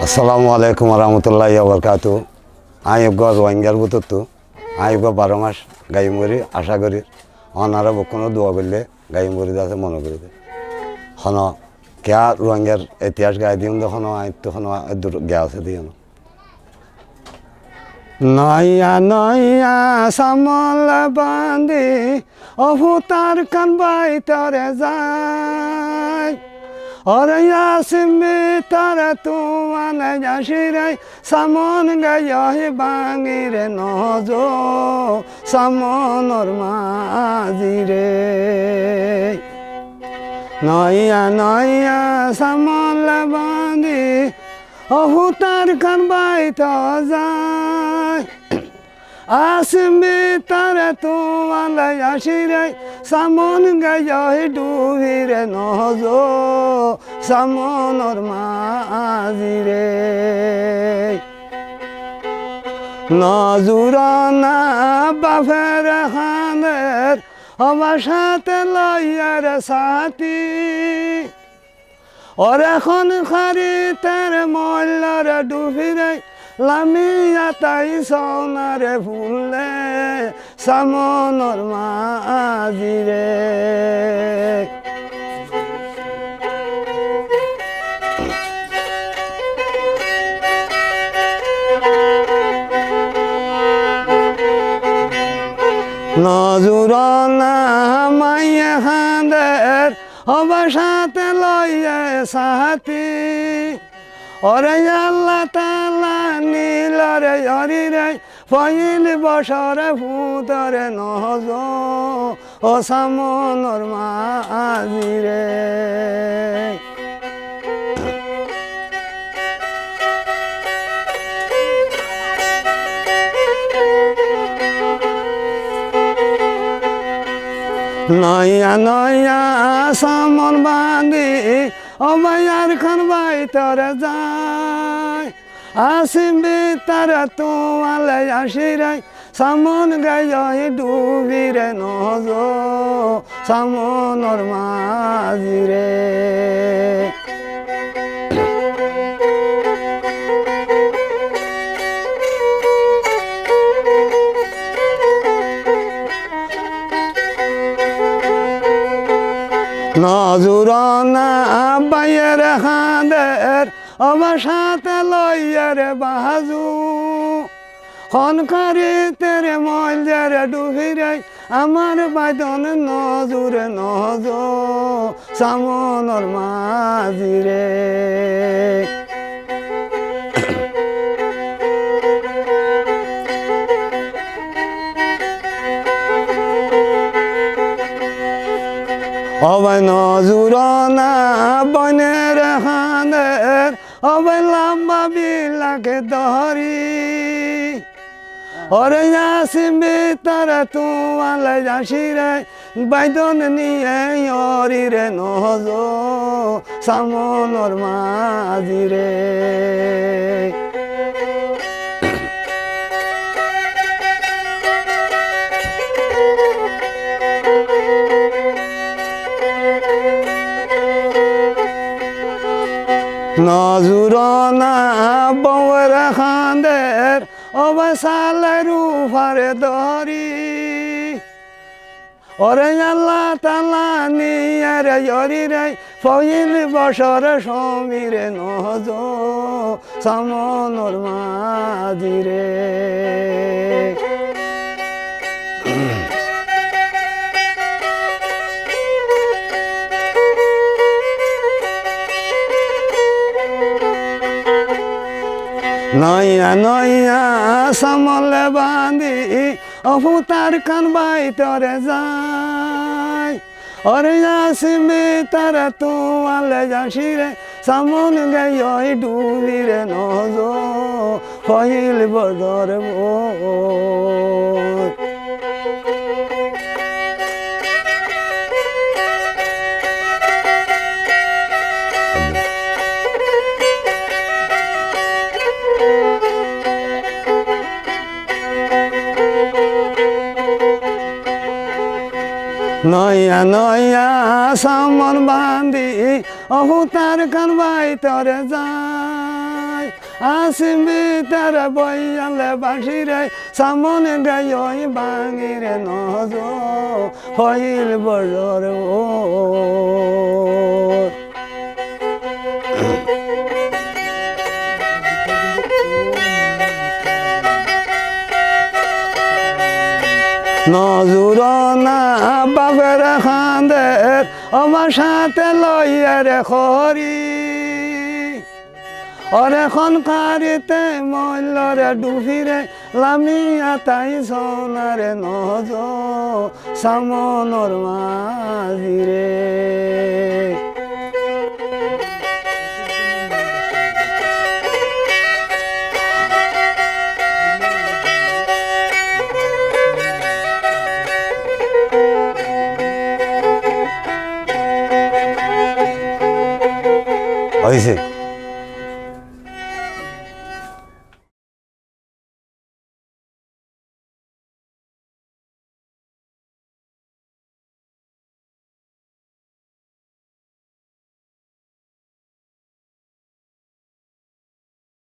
আসসালামু আলাইকুম রহমতুল্লাহ বরকাতু। আইব রোহিঙ্গার বুতত্তু আইব 12 মাস গাই মরি আশা করি অনারা বক্ষণ দোয়া করলে গাই মরি যাতে মনে করি হন কেয়া রোহিঙ্গার ইতিহাস গাই দিন তখন তখন গে আছে দিয়ে নয়া নয়া সামল বান্দি অভুতার কানবাই তরে যায় অরে আসিমি তারা তুয়ালে যাসিরে সামন গায় বাঙিরে নজো সামনর মাজিরে নয়া নয়া সামল বান্দি অভুতার কানবাই তো যায় আসিমি তারা তুয়ালে যাসিরে সামন গায় ডুবিরে নজো সামনর মাজিরে নজুরানা বাফের খানের আমার সাথে লইয়ার সাথী ওর এখন খারি তার মল্লার ডুবিরে লামিয়া তাই সোনারে ফুললে সামনর মাজিরে নজুরানা মাইয়া খানের হবার সাথে লইয়া সাথী ওরে আল্লাহ তাআলা নীলরে হরিরে পয়িল বছরে ফুতরে নহজ ও সামনর মাজিরে নয়া নয়া সামন বান্দি অবাইয়ার খান বাই তরে যায় আসিবি তারা তোয়ালে আসিরে সামন গায় ডুবিরে নজ সামনর মাজিরে নজুরানা বাইয়ের হাঁদের আমার সাথে লইয়ার বাজু খনকারি তেরে মইলের ডুবিরে আমার বাইদন নজুরে নজ সামনর মাজিরে অবাই নজুরানা বনের খানের অবাই লম্বা বিলাকে ধরি ওরে আসিবি তারা তুয়ালে যাসিরে বাইদন নিয়ে অরিরে নজ সামনর মাজিরে নজুরানা বউয়ের খাঁদের অবসালের উফারে ধরি ওরে আল্লাহ তাআলা নিয়ারে হরিরে পয়িল বছর সমীরে নজ সামনর মাজিরে নয়া নয়া সামলে বান্দি অভুতার কান বাই তরে যায় ওরে আসিবি তারা তোয়ালে যাসিরে সামন গায় ডুবিরে নজ পয়িল বদর নয়া নয়া সামন বান্দি অভুতার কান বাই তরে যায় আসিবি তারা বইয়ালে বাসিরে সামনে গাই ওই বাঙিরে নজ হইল বড়র ও নজুর না বাবের খান্দের আমার সাথে লইয়ারে খরি অরেখন কারিতে মল্লরে ডুফিরে লামিয়া তাই সোনারে নজ সামনর মাঝিরে হয়েছে